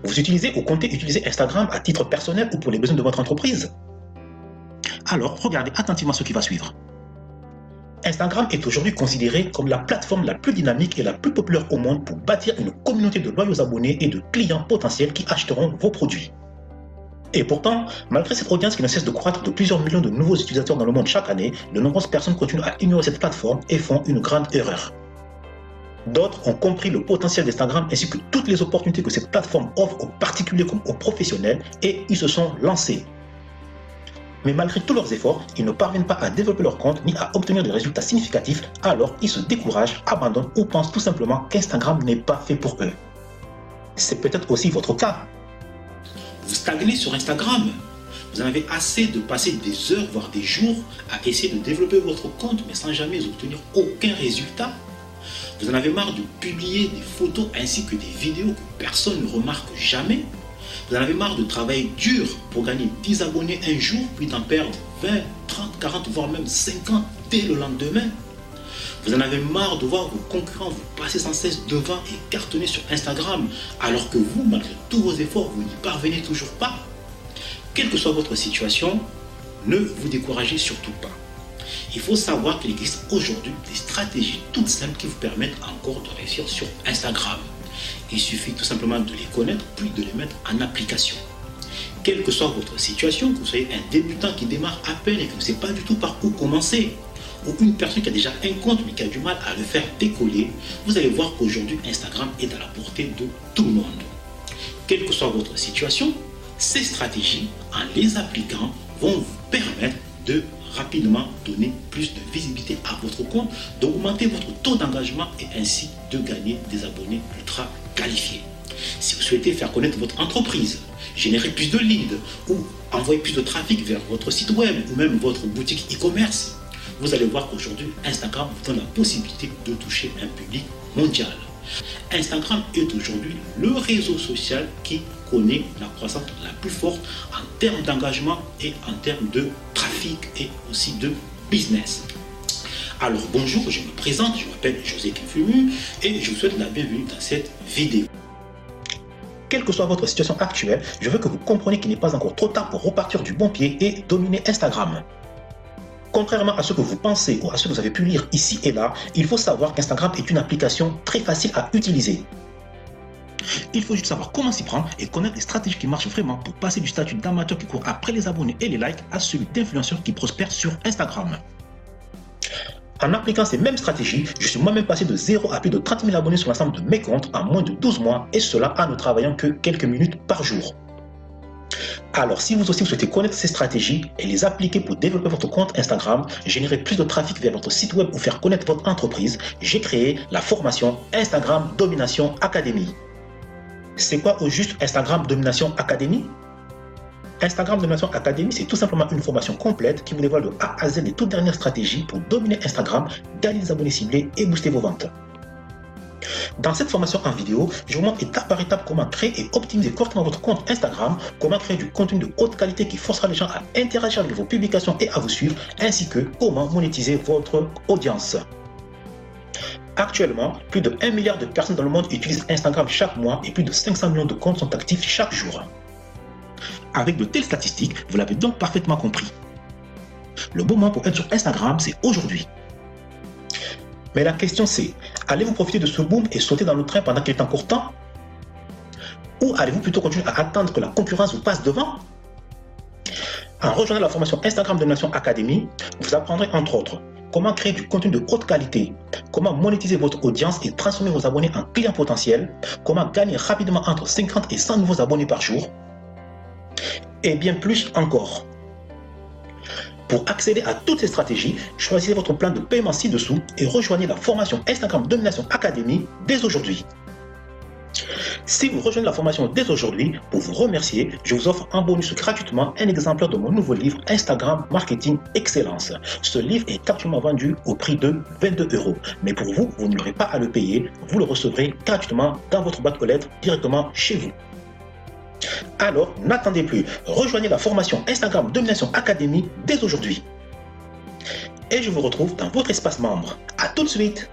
Vous utilisez ou comptez utiliser Instagram à titre personnel ou pour les besoins de votre entreprise? Alors, regardez attentivement ce qui va suivre. Instagram est aujourd'hui considéré comme la plateforme la plus dynamique et la plus populaire au monde pour bâtir une communauté de loyaux abonnés et de clients potentiels qui achèteront vos produits. Et pourtant, malgré cette audience qui ne cesse de croître de plusieurs millions de nouveaux utilisateurs dans le monde chaque année, de nombreuses personnes continuent à ignorer cette plateforme et font une grande erreur. D'autres ont compris le potentiel d'Instagram ainsi que toutes les opportunités que cette plateforme offre aux particuliers comme aux professionnels et ils se sont lancés. Mais malgré tous leurs efforts, ils ne parviennent pas à développer leur compte ni à obtenir des résultats significatifs, alors ils se découragent, abandonnent ou pensent tout simplement qu'Instagram n'est pas fait pour eux. C'est peut-être aussi votre cas. Vous stagnez sur Instagram. Vous en avez assez de passer des heures, voire des jours, à essayer de développer votre compte, mais sans jamais obtenir aucun résultat. Vous en avez marre de publier des photos ainsi que des vidéos que personne ne remarque jamais. Vous en avez marre de travailler dur pour gagner 10 abonnés un jour, puis d'en perdre 20, 30, 40, voire même 50 dès le lendemain. Vous en avez marre de voir vos concurrents vous passer sans cesse devant et cartonner sur Instagram, alors que vous, malgré tous vos efforts, vous n'y parvenez toujours pas. Quelle que soit votre situation, ne vous découragez surtout pas. Il faut savoir qu'il existe aujourd'hui des stratégies toutes simples qui vous permettent encore de réussir sur Instagram. Il suffit tout simplement de les connaître puis de les mettre en application. Quelle que soit votre situation, que vous soyez un débutant qui démarre à peine et qui ne sait pas du tout par où commencer, ou une personne qui a déjà un compte mais qui a du mal à le faire décoller, vous allez voir qu'aujourd'hui Instagram est à la portée de tout le monde. Quelle que soit votre situation, ces stratégies, en les appliquant, vont vous permettre de rapidement donner plus de visibilité à votre compte, d'augmenter votre taux d'engagement et ainsi de gagner des abonnés ultra qualifiés. Si vous souhaitez faire connaître votre entreprise, générer plus de leads ou envoyer plus de trafic vers votre site web ou même votre boutique e-commerce, vous allez voir qu'aujourd'hui Instagram vous donne la possibilité de toucher un public mondial. Instagram est aujourd'hui le réseau social qui connaît la croissance la plus forte en termes d'engagement et en termes de trafic et aussi de business. Alors bonjour, je me présente, je m'appelle José Kinfumu et je vous souhaite la bienvenue dans cette vidéo. Quelle que soit votre situation actuelle, je veux que vous compreniez qu'il n'est pas encore trop tard pour repartir du bon pied et dominer Instagram. Contrairement à ce que vous pensez ou à ce que vous avez pu lire ici et là, il faut savoir qu'Instagram est une application très facile à utiliser. Il faut juste savoir comment s'y prendre et connaître les stratégies qui marchent vraiment pour passer du statut d'amateur qui court après les abonnés et les likes à celui d'influenceur qui prospère sur Instagram. En appliquant ces mêmes stratégies, je suis moi-même passé de 0 à plus de 30 000 abonnés sur l'ensemble de mes comptes en moins de 12 mois et cela en ne travaillant que quelques minutes par jour. Alors, si vous aussi vous souhaitez connaître ces stratégies et les appliquer pour développer votre compte Instagram, générer plus de trafic vers votre site web ou faire connaître votre entreprise, j'ai créé la formation Instagram Domination Academy. C'est quoi au juste Instagram Domination Academy? Instagram Domination Academy, c'est tout simplement une formation complète qui vous dévoile de A à Z les toutes dernières stratégies pour dominer Instagram, gagner des abonnés ciblés et booster vos ventes. Dans cette formation en vidéo, je vous montre étape par étape comment créer et optimiser correctement votre compte Instagram, comment créer du contenu de haute qualité qui forcera les gens à interagir avec vos publications et à vous suivre, ainsi que comment monétiser votre audience. Actuellement, plus de 1 milliard de personnes dans le monde utilisent Instagram chaque mois et plus de 500 millions de comptes sont actifs chaque jour. Avec de telles statistiques, vous l'avez donc parfaitement compris. Le bon moment pour être sur Instagram, c'est aujourd'hui. Mais la question c'est, allez-vous profiter de ce boom et sauter dans le train pendant qu'il est encore temps? Ou allez-vous plutôt continuer à attendre que la concurrence vous passe devant? En rejoignant la formation Instagram Domination Academy, vous apprendrez entre autres comment créer du contenu de haute qualité, comment monétiser votre audience et transformer vos abonnés en clients potentiels, comment gagner rapidement entre 50 et 100 nouveaux abonnés par jour, et bien plus encore. Pour accéder à toutes ces stratégies, choisissez votre plan de paiement ci-dessous et rejoignez la formation Instagram Domination Academy dès aujourd'hui. Si vous rejoignez la formation dès aujourd'hui, pour vous remercier, je vous offre en bonus gratuitement un exemplaire de mon nouveau livre Instagram Marketing Excellence. Ce livre est actuellement vendu au prix de 22 €. Mais pour vous, vous n'aurez pas à le payer, vous le recevrez gratuitement dans votre boîte aux lettres directement chez vous. Alors, n'attendez plus, rejoignez la formation Instagram Domination Academy dès aujourd'hui. Et je vous retrouve dans votre espace membre. À tout de suite!